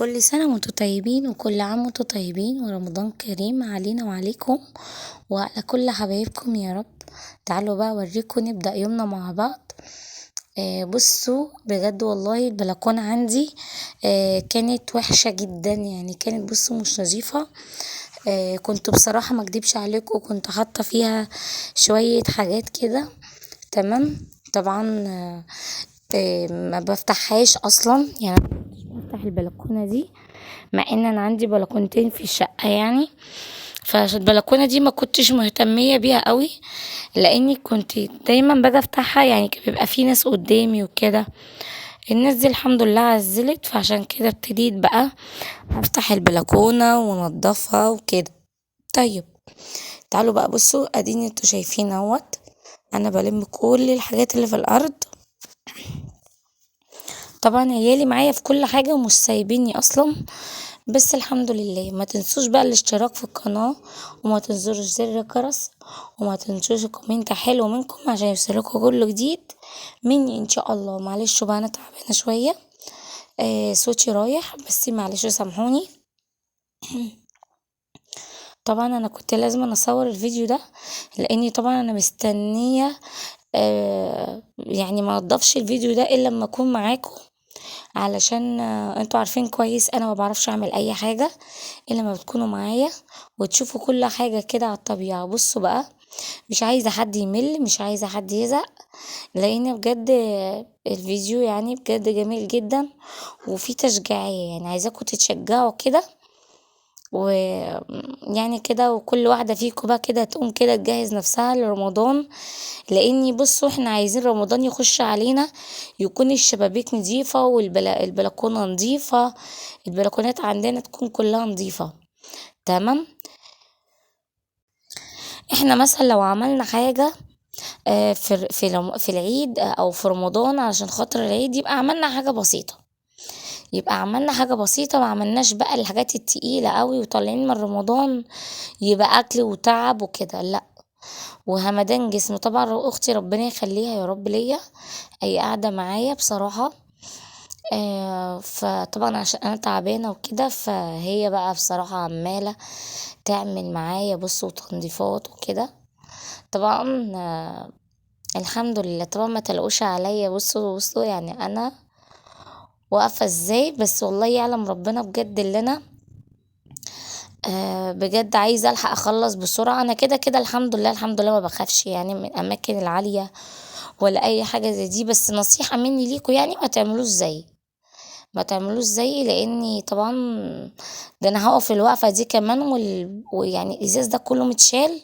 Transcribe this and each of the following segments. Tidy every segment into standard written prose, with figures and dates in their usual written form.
كل سنة وانتم طيبين وكل عام وانتم طيبين ورمضان كريم علينا وعليكم وعلى كل حبايبكم يا رب. تعالوا بقى اوريكم نبدأ يومنا مع بعض. بصوا بجد والله البلكونة عندي كانت وحشة جدا، يعني كانت بصوا مش نظيفة. كنت بصراحة ما اكدبش عليكم، كنت حاطة فيها شوية حاجات كده. تمام. طبعا ما بفتحهاش اصلا، يعني مش بفتح البلكونة دي، مع ان انا عندي بلكونتين في الشقة يعني. فالبلكونة دي ما كنتش مهتمية بيها قوي، لاني كنت دايما باجي افتحها، يعني كان بيبقى في ناس قدامي وكده. الناس دي الحمد لله عزلت، فعشان كده ابتديت بقى افتح البلكونة وانضفها وكده. طيب تعالوا بقى بصوا، اديني انتوا شايفين اهوت انا بلم كل الحاجات اللي في الارض. طبعا عيالي معايا في كل حاجة ومش سايبيني اصلا، بس الحمد لله. ما تنسوش بقى الاشتراك في القناة، وما تنسوش زر الجرس، وما تنسوش كومنت حلو منكم عشان يوصلكوا كل جديد مني ان شاء الله. معلش بقى انا تعبانة شوية، صوتي رايح، بس معلش سامحوني. طبعا انا كنت لازم اصور الفيديو ده، لاني طبعا انا مستنية يعني ما اضافش الفيديو ده الا لما اكون معاكم، علشان انتوا عارفين كويس انا ما بعرفش اعمل اي حاجة الا ما بتكونوا معايا وتشوفوا كل حاجة كده على الطبيعة. بصوا بقى، مش عايزة حد يمل، مش عايزة حد يزهق، لان بجد الفيديو يعني بجد جميل جدا وفي تشجيعية، يعني عايزاكم تتشجعوا كده، ويعني كده وكل واحدة فيكم بقى كده تقوم كده تجهز نفسها لرمضان. لاني بصوا احنا عايزين رمضان يخش علينا يكون الشبابيك نظيفة والبلكونة نظيفة، البلكونات عندنا تكون كلها نظيفة. تمام. احنا مثلا لو عملنا حاجة في العيد او في رمضان علشان خاطر العيد، يبقى عملنا حاجة بسيطة، يبقى عملنا حاجة بسيطة، ما عملناش بقى الحاجات التقيلة قوي وطالعين من رمضان يبقى اكل وتعب وكده، لا. وهمدان جسم طبعا اختي ربنا يخليها يا رب ليا، هي قاعدة معايا بصراحة. فطبعا عشان انا تعبانة وكده، فهي بقى بصراحة عمالة تعمل معايا بصوا تنظيفات وكده. طبعا الحمد لله. طبعا ما تلاقوش عليا، بصوا يعني انا واقفة ازاي، بس والله يعلم ربنا بجد اللي انا بجد عايزة الحق اخلص بسرعة. انا كده كده الحمد لله الحمد لله ما بخافش يعني من الاماكن العالية ولا اي حاجة زي دي، بس نصيحة مني ليكوا يعني ما تعملوش زي، ما تعملوش زي، لاني طبعا ده انا هقف الوقفة دي كمان ويعني الازاز ده كله متشال.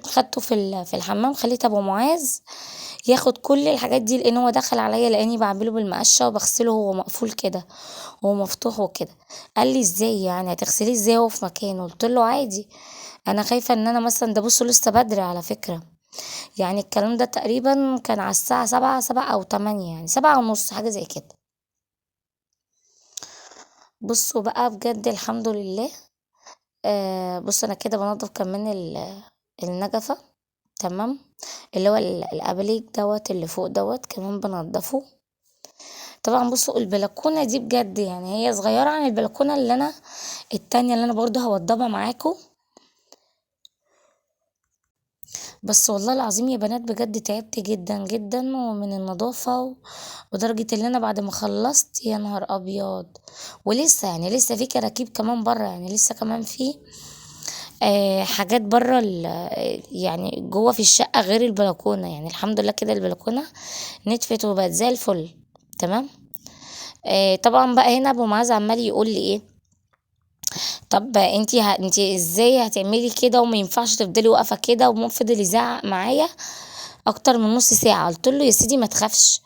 خدته في الحمام، خليت ابو معاذ ياخد كل الحاجات دي، لان هو دخل عليا لاني بعمله بالمقشه وبغسله وهو مقفول كده، هو مفتوح وكده. قال لي ازاي يعني هتغسليه ازاي هو في مكانه؟ قلت له عادي، انا خايفه ان انا مثلا، ده بصوا لسه بدري على فكره، يعني الكلام ده تقريبا كان على الساعه 7 او 8، يعني 7:30 حاجه زي كده. بصوا بقى بجد الحمد لله. بص انا كده بنضف كمان النجفه. تمام. اللي هو الابليك دوت اللي فوق دوت كمان بنضفه. طبعا بصوا البلكونه دي بجد يعني هي صغيره عن البلكونه اللي انا التانية اللي انا برضو هوضبها معاكم، بس والله العظيم يا بنات بجد تعبت جدا جدا ومن النظافه ودرجه ان انا بعد ما خلصت يا نهار ابيض، ولسه يعني لسه في كراكيب كمان بره، يعني لسه كمان في حاجات بره يعني جوه في الشقه غير البلكونه. يعني الحمد لله كده البلكونه نتفت وبقت زي الفل. تمام. طبعا بقى هنا ابو معاذ عمال يقول لي ايه، طب انتي ازاي هتعملي كده وما ينفعش تفضلي واقفه كده، وفضل يزعق معايا اكتر من نص ساعه. قلت له يا سيدي ما تخافش،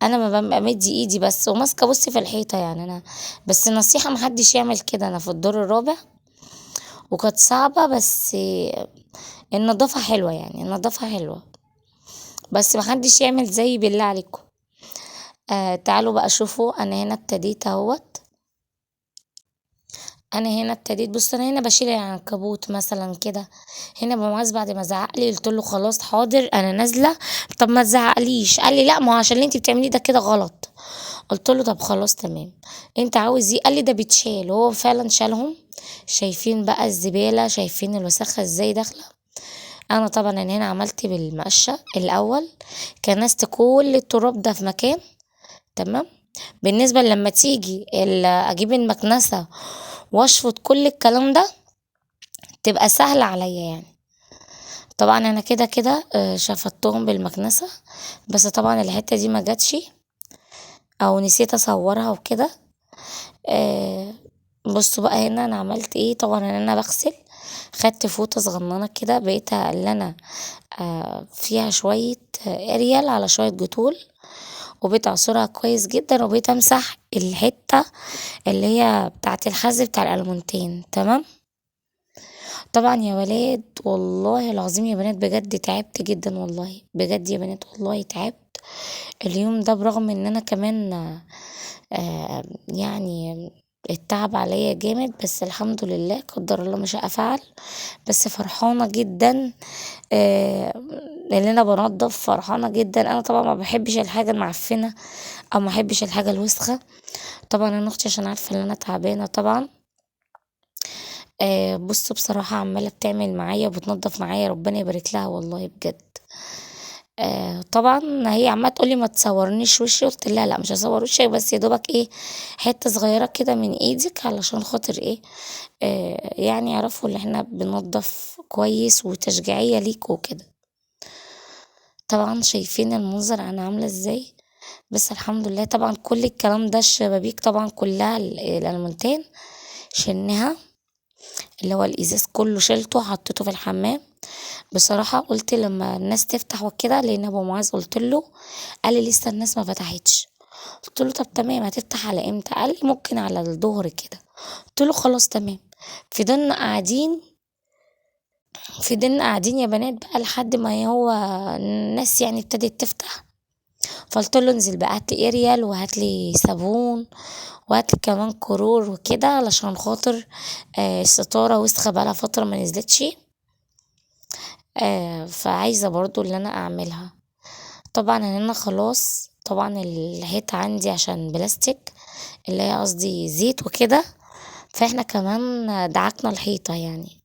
انا ما ببقى مدي ايدي بس وماسكه بصي في الحيطه يعني انا، بس نصيحه محدش يعمل كده. انا في الدور الرابع وكانت صعبه، بس النظافه حلوه، يعني النظافه حلوه، بس محدش يعمل زي بالله عليكم. تعالوا بقى شوفوا انا هنا ابتديت اهوت. انا هنا ابتديت، بص انا هنا بشيل العنكبوت مثلا كده. هنا ابو معاذ بعد ما زعق لي قلت له خلاص حاضر انا نازله. طب ما تزعقليش، قال لي لا ما هو عشان اللي انت بتعمليه ده كده غلط. قلت له طب خلاص تمام. انت عاوز ايه؟ قال لي ده بيتشال. هو فعلا شالهم. شايفين بقى الزباله، شايفين الوسخه ازاي داخله. انا طبعا أنا هنا عملت بالمقشه الاول، كنست كل التراب ده في مكان. تمام. بالنسبه لما تيجي اجيب المكنسه واشفط كل الكلام ده، تبقى سهلة عليا يعني. طبعا انا كده كده شفطتهم بالمكنسة. بس طبعا الحتة دي ما جاتش او نسيت اصورها وكده. آه، بصوا بقى هنا انا عملت ايه. طبعا انا بغسل، خدت فوطة صغننة كده بقيت اللي انا فيها شوية اريال على شوية جتول، وبقيت اعصرها كويس جدا، وبقيت امسح الحتة اللي هي بتاعت الخز بتاع الالمونتين. تمام. طبعا يا ولاد والله العظيم يا بنات بجد تعبت جدا، والله بجد يا بنات والله تعبت اليوم ده، برغم ان انا كمان يعني التعب عليا جامد، بس الحمد لله قدر الله ما شاء فعل. بس فرحانة جدا آه لان انا بنضف، فرحانة جدا. انا طبعا ما بحبش الحاجة المعفنة او ما بحبش الحاجة الوسخة. طبعا انا اختي عشان عارفة ان انا تعبانة طبعا بص بصراحة عمالة بتعمل معايا وبتنضف معايا، ربنا يبارك لها والله بجد. طبعا هي عمالة تقولي ما تصورنيش وشي، قلت لها لا مش هصور وشك، بس يا دوبك ايه حتة صغيرة كده من ايدك علشان خاطر ايه يعني يعرفوا ان احنا بننضف كويس وتشجيعية ليك وكده. طبعا شايفين المنظر انا عاملة ازاي. بس الحمد لله طبعا كل الكلام ده الشبابيك طبعا كلها الالمونتين شلناها، اللي هو الازاز كله شلته حطيته في الحمام. بصراحة قلت لما الناس تفتح وكده، لان ابو معاذ قلت له، قال لي لسه الناس ما فتحتش. قلت له طب تمام هتفتح على امتى؟ قال لي ممكن على الظهر كده. قلت له خلاص تمام. فضلنا قاعدين، فضلنا قاعدين يا بنات بقى لحد ما هو الناس يعني ابتدت تفتح. فقلت له انزل بقى هاتلي اريال وهاتلي صابون وهاتلي كمان كرور وكده، علشان خاطر الستارة وسخة بقالها فترة ما نزلتش. فعايزة برضو اللي انا اعملها. طبعا انا خلاص طبعا الحيط عندي عشان بلاستيك، اللي هي قصدي زيت وكده، فاحنا كمان دعكنا الحيطة يعني.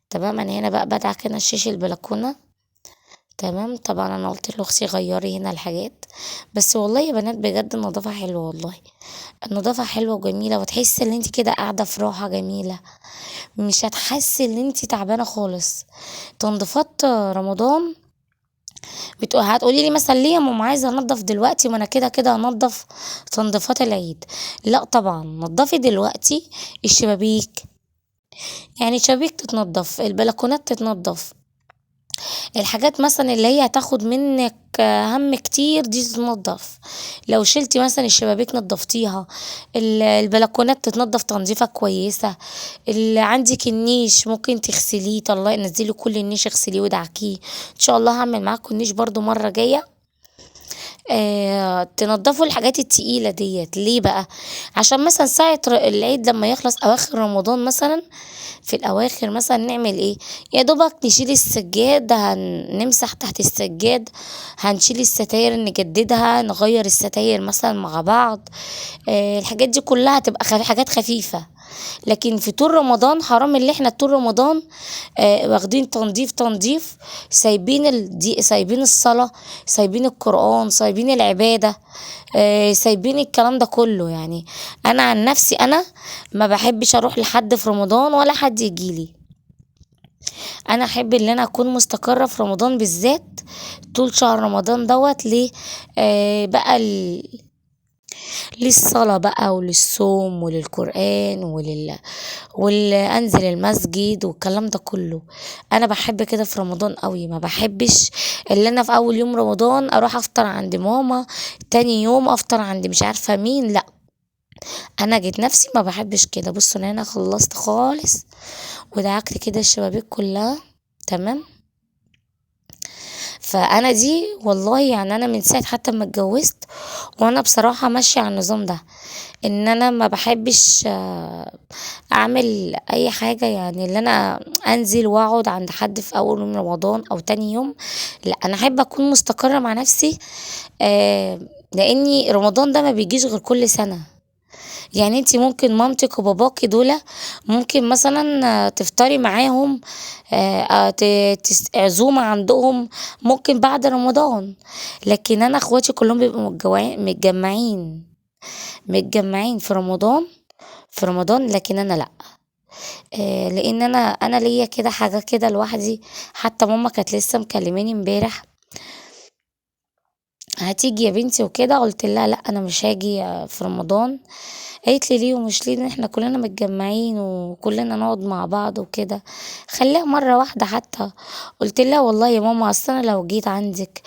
تمام. انا هنا بقى بدعك هنا الشيش البلكونة. تمام. طبعا انا قلت لاختي غيري هنا الحاجات. بس والله يا بنات بجد النظافة حلوة والله. النظافة حلوة وجميلة، وتحسي ان انت كده قاعدة في راحة جميلة، مش هتحسي ان انت تعبانة خالص. تنظيفات رمضان هتقولي لي مثلا ليه يا ماما عايزه انضف دلوقتي، ما انا كده كده هنضف تنظيفات العيد. لا طبعا نضفي دلوقتي الشبابيك، يعني الشبابيك تتنضف، البلكونات تتنضف، الحاجات مثلا اللي هي هتاخد منك هم كتير دي تتنضف. لو شلتي مثلا الشبابيك نضفتيها، البلكونات تتنضف تنظيفة كويسة. اللي عندك النيش ممكن تغسليه، طلعي نزلي كل النيش اغسليه ودعكيه. ان شاء الله هعمل معاكم النيش برضو مرة جاية. تنضفوا الحاجات التقيلة ديت ليه بقى؟ عشان مثلا ساعة العيد لما يخلص اواخر رمضان مثلا، في الاواخر مثلا نعمل ايه؟ يا دوبك نشيل السجاد، هنمسح تحت السجاد، هنشيل الستاير نجددها، نغير الستاير مثلا مع بعض. الحاجات دي كلها تبقى حاجات خفيفة. لكن في طول رمضان حرام اللي احنا طول رمضان واخدين تنظيف تنظيف، سايبين سايبين الصلاة، سايبين القرآن، سايبين العبادة، سايبين الكلام ده كله يعني. انا عن نفسي انا ما بحبش اروح لحد في رمضان ولا حد يجيلي. انا احب ان انا اكون مستقرة في رمضان بالذات، طول شهر رمضان دوت ليه بقى للصلاة بقى وللصوم وللقرآن والانزل المسجد والكلام ده كله. انا بحب كده في رمضان قوي، ما بحبش اللي انا في اول يوم رمضان اروح افطر عند ماما، تاني يوم افطر عند مش عارفة مين. لا انا جيت نفسي ما بحبش كده. بصوا انا هنا خلصت خالص ودعكت كده الشبابيك كلها. تمام. فانا دي والله يعني انا من ساعة حتى ما اتجوزت وانا بصراحة ماشية على النظام ده، ان انا ما بحبش اعمل اي حاجة، يعني اللي انا انزل واقعد عند حد في اول يوم رمضان او تاني يوم. لا، انا احب اكون مستقرة مع نفسي. آه لاني رمضان ده ما بيجيش غير كل سنة. يعني انتي ممكن مامتك وباباكي دول ممكن مثلا تفطري معاهم، عزومة عندهم ممكن بعد رمضان. لكن انا اخواتي كلهم بيبقوا متجمعين في رمضان، لكن انا لا. لان انا ليا كده حاجة كده لوحدي. حتى ماما كانت لسه مكلماني امبارح، هتيجي يا بنتي وكده، قلت لها لا انا مش هاجي في رمضان. قالت لي ليه ومش ليه؟ احنا كلنا متجمعين وكلنا نقعد مع بعض وكده، خليها مرة واحدة حتى. قلت لها والله يا ماما اصل انا لو جيت عندك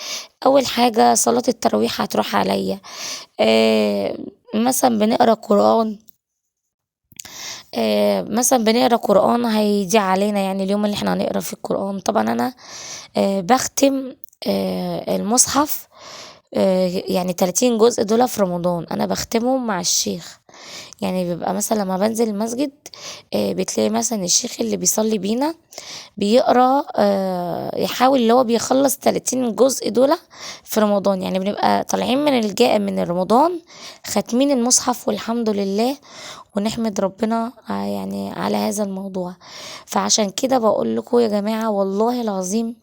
اول حاجة صلاة التراويح هتروح عليا. مثلا بنقرا قرآن، مثلا بنقرا قرآن هيضيع علينا، يعني اليوم اللي احنا هنقرا فيه القرآن. طبعا انا بختم المصحف، يعني 30 جزء دول في رمضان انا بختمهم مع الشيخ. يعني بيبقى مثلا لما بنزل المسجد بتلاقي مثلا الشيخ اللي بيصلي بينا بيقرا، يحاول اللي هو بيخلص 30 جزء دول في رمضان. يعني بنبقى طالعين من الجاء من رمضان ختمين المصحف والحمد لله، ونحمد ربنا يعني على هذا الموضوع. فعشان كده بقول لكم يا جماعة والله العظيم،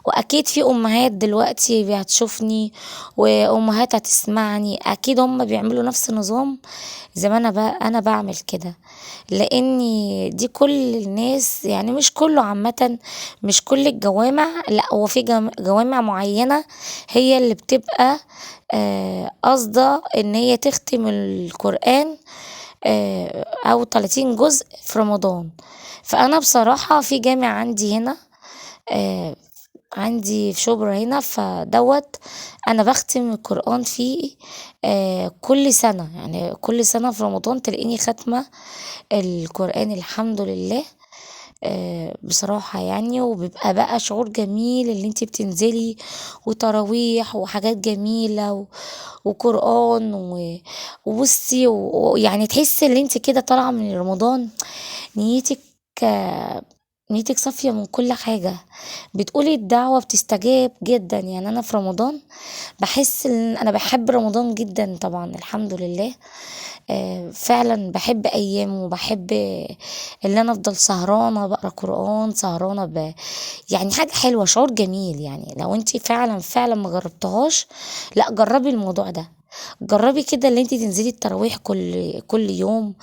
واكيد في امهات دلوقتي هتشوفني وامهات هتسمعني، اكيد هم بيعملوا نفس النظام زي ما انا بعمل كده. لاني دي كل الناس، يعني مش كله عامة، مش كل الجوامع، لا هو في جوامع معينة هي اللي بتبقى قاصدة ان هي تختم القرآن او 30 جزء في رمضان. فانا بصراحة في جامع عندي هنا، آه عندي في شبرا هنا، فدوت انا بختم القرآن فيه كل سنة. يعني كل سنة في رمضان تلاقيني ختمة القرآن الحمد لله. بصراحة يعني، وبيبقى بقى شعور جميل اللي انتي بتنزلي وتراويح وحاجات جميلة وقرآن وبصي ويعني تحسي ان انت كده طالعة من رمضان نيتك آه، نيتك صافية من كل حاجة، بتقولي الدعوة بتستجاب جدا. يعني انا في رمضان بحس ان انا بحب رمضان جدا طبعا الحمد لله. فعلا بحب ايامه، وبحب اللي انا افضل سهرانة بقرا قرآن، سهرانة يعني حاجة حلوة، شعور جميل. يعني لو انتي فعلا ما جربتهاش، لا جربي الموضوع ده. جربي كده اللي انت تنزلي التراويح كل يوم.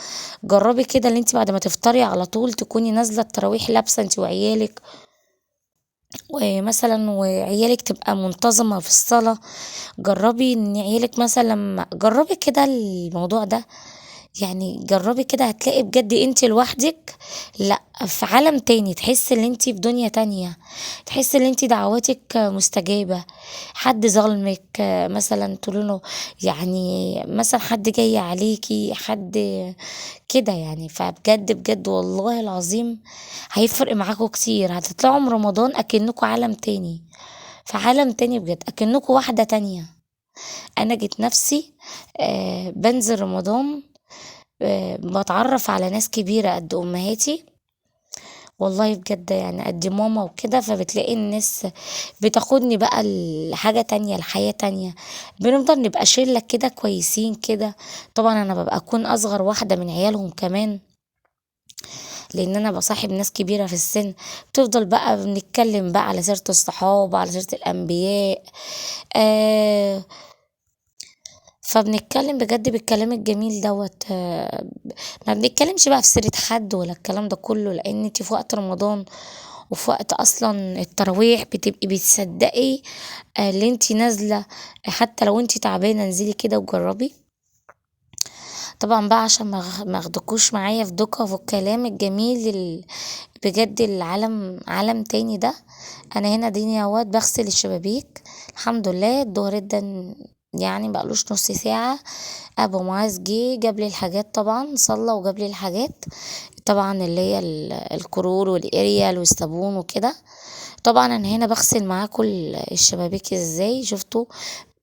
جربي كده اللي انت بعد ما تفطري على طول تكوني نازله التراويح لابسه انت وعيالك، وعيالك تبقى منتظمه في الصلاه. جربي ان عيالك مثلا لما جربي كده الموضوع ده، يعني جربي كده هتلاقي بجد انت لوحدك لا في عالم تاني، تحس ان انت في دنيا تانية، تحس ان انت دعواتك مستجابة. حد ظلمك مثلا تقوله، يعني مثلا حد جاي عليكي حد كده، يعني فبجد بجد والله العظيم هيفرق معاكم كتير. هتطلعوا من رمضان اكنكم عالم تاني، في عالم تاني بجد، اكنكم واحدة تانية. انا جيت نفسي بنزل رمضان باتعرّف على ناس كبيرة قد أمهاتي، والله بجد يعني قد ماما وكده، فبتلاقي الناس بتاخدني بقى لحاجة تانية، لحياة تانية. بنفضل نبقى شلة كده كويسين كده. طبعًا أنا بابقى أكون أصغر واحدة من عيالهم كمان، لإن أنا باصاحب ناس كبيرة في السن. بتفضل بقى بنتكلم بقى على سيرة الصحابة، على سيرة الأنبياء، آآ فبنتكلم بجد بالكلام الجميل دوت. ما بنتكلمش بقى في سيرة حد ولا الكلام ده كله، لان انت في وقت رمضان وفي وقت اصلا التراويح بتبقي بتصدقي اللي انت نازلة. حتى لو انت تعبانة انزلي كده وجربي. طبعا بقى عشان ما اخدكوش معايا في دوكا وفي الكلام الجميل بجد العالم عالم تاني ده. انا هنا ديني اهوت بغسل الشبابيك، الحمد لله الظهر ده يعني بقالوش نص ساعة ابو معاذ جه جاب لي الحاجات، طبعا صلى وجاب لي الحاجات، طبعا اللي هي الكرور والاريال والصابون وكده. طبعا انا هنا بغسل معاكم الشبابيك ازاي شفتوا،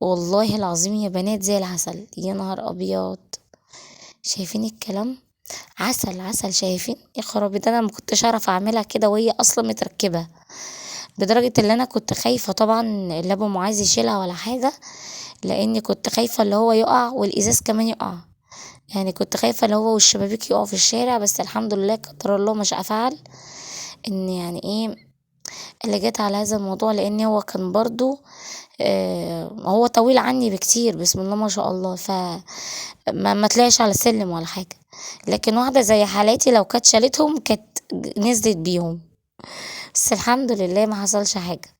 والله العظيم يا بنات زي العسل، يا نهار ابيض. شايفين الكلام؟ عسل عسل. شايفين يا خرابي، ده انا ما كنتش اعرف اعملها كده وهي اصلا متركبه، لدرجه ان انا كنت خايفه طبعا اللي ابو معاذ يشيلها ولا حاجه، لاني كنت خايفه اللي هو يقع والازاز كمان يقع. يعني كنت خايفه اللي هو والشبابيك يقعوا في الشارع، بس الحمد لله قدر الله ما شاء فعل، ان يعني ايه اللي جت على هذا الموضوع، لان هو كان برضو هو طويل عني بكتير بسم الله ما شاء الله، ما طلعش على السلم ولا حاجة. لكن واحدة زي حالاتي لو كانت شالتهم كانت نزلت بيهم، بس الحمد لله ما حصلش حاجة.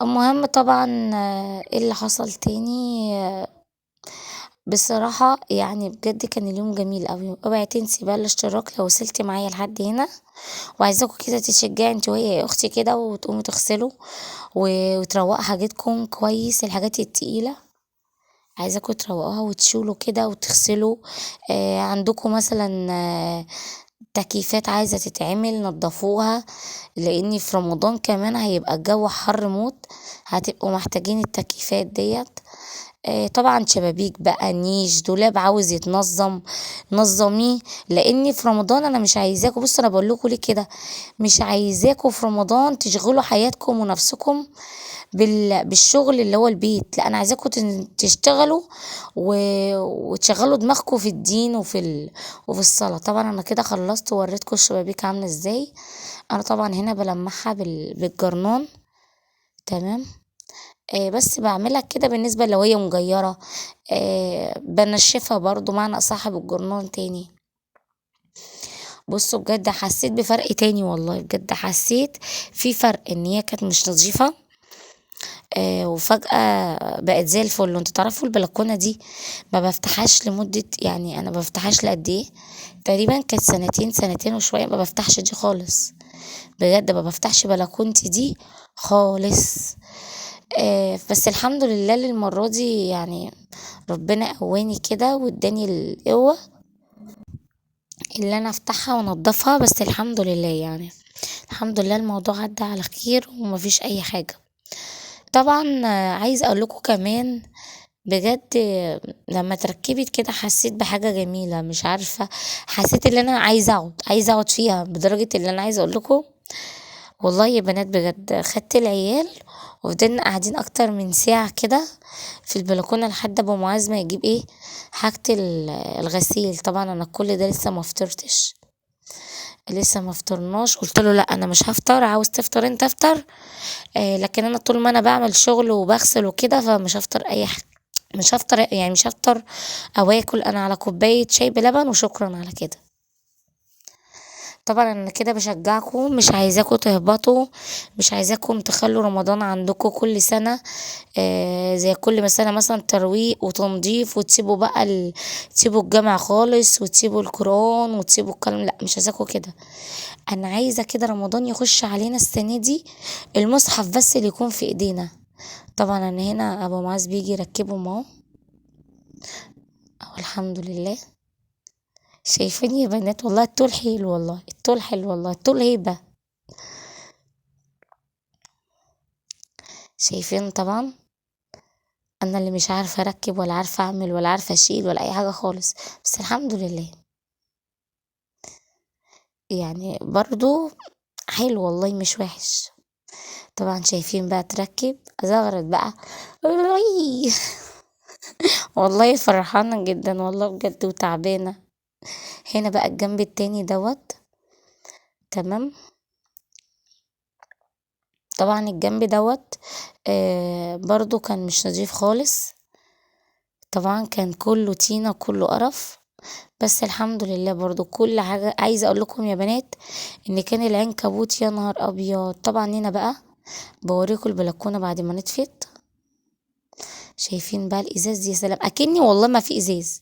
المهم طبعا ايه اللي حصل تاني، بصراحة يعني بجد كان اليوم جميل قوي. اوعي تنسي بقى الاشتراك لو وصلتي معايا لحد هنا، وعايزاكوا كده تشجعي انت وهي يا اختي كده، وتقوموا تغسلوا وتروقوا حاجتكم كويس، الحاجات التقيلة عايزاكم تروقوها وتشيلوا كده وتغسلوا. عندكم مثلا تكييفات عايزة تتعمل نضفوها، لاني في رمضان كمان هيبقى الجو حر موت، هتبقوا محتاجين التكييفات ديت. طبعا شبابيك بقى، نيش، دولاب عاوز يتنظم، نظميه، لاني في رمضان انا مش عايزاكم، بصوا انا بقول لكم ليه كده، مش عايزاكم في رمضان تشغلوا حياتكم ونفسكم بالشغل اللي هو البيت، لا انا عايزاكم تشتغلوا و... وتشغلوا دماغكم في الدين وفي الصلاة. طبعا انا كده خلصت ووريتكم الشبابيك عاملة ازاي. انا طبعا هنا بلمعها بالجرنان، تمام. بس بعملها كده بالنسبة لو هي مجيرة، بنشفها برضو معنى اصح بالجرنان تاني. بصوا بجد حسيت بفرق تاني، والله بجد حسيت في فرق، ان هي كانت مش نظيفة وفجأة بقت زي الفل. وانتوا تعرفوا البلكونة دي ما بفتحهاش لمدة، يعني انا ما بفتحهاش لقد ايه، تقريبا كانت سنتين سنتين وشوية ما بفتحش دي خالص، بجد ما بفتحش بلكونتي دي خالص. بس الحمد لله للمرة دي يعني ربنا قواني كده واداني القوة اللي انا افتحها وانضفها، بس الحمد لله يعني الحمد لله الموضوع عدى على خير ومفيش اي حاجة. طبعا عايز اقول لكم كمان بجد، لما اتركبت كده حسيت بحاجة جميلة، مش عارفة، حسيت ان انا عايزة اقعد فيها، بدرجة اللي انا عايزة اقول لكم والله يا بنات بجد خدت العيال وفضلنا قاعدين اكتر من ساعة كده في البلكونة لحد ابو معاذ ما يجيب ايه حاجة الغسيل. طبعا انا كل ده لسه ما فطرتش، لسه ما فطرناش، قلت له لا انا مش هفطر، عاوز تفطر انت افطر، لكن انا طول ما انا بعمل شغل وبغسل وكده فمش هفطر اي حاجة، مش هفطر يعني مش هفطر او اكل، انا على كوباية شاي بلبن وشكرا على كده. طبعا انا كده بشجعكم، مش عايزاكم تهبطوا، مش عايزاكم تخلوا رمضان عندكم كل سنة زي كل سنة مثلا ترويق وتنظيف، وتسيبوا بقى تسيبوا الجامع خالص وتسيبوا القرآن وتسيبوا الكلام، لا مش عايزاكم كده. انا عايزة كده رمضان يخش علينا السنة دي المصحف بس اللي يكون في ايدينا. طبعا انا هنا ابو معاذ بيجي يركبهم اهو، أهو الحمد لله. شايفين يا بنات والله الطول حلو، والله الطول حلو، والله الطول هيبة. شايفين طبعا انا اللي مش عارفة اركب ولا عارفة اعمل ولا عارفة اشيل ولا اي حاجة خالص، بس الحمد لله يعني برضو حلو والله مش وحش. طبعا شايفين بقى تركب ازغرط بقى والله فرحانة جدا والله بجد وتعبانة. هنا بقى الجنب التاني دوت، تمام. طبعا الجنب دوت برضو كان مش نضيف خالص، طبعا كان كله طينة كله قرف، بس الحمد لله برضو كل حاجة. عايزة اقول لكم يا بنات ان كان العنكبوت يا نهار ابيض. طبعا هنا بقى بوريكم البلكونة بعد ما نطفت، شايفين بقى الازاز، يا سلام اكني والله ما في ازاز.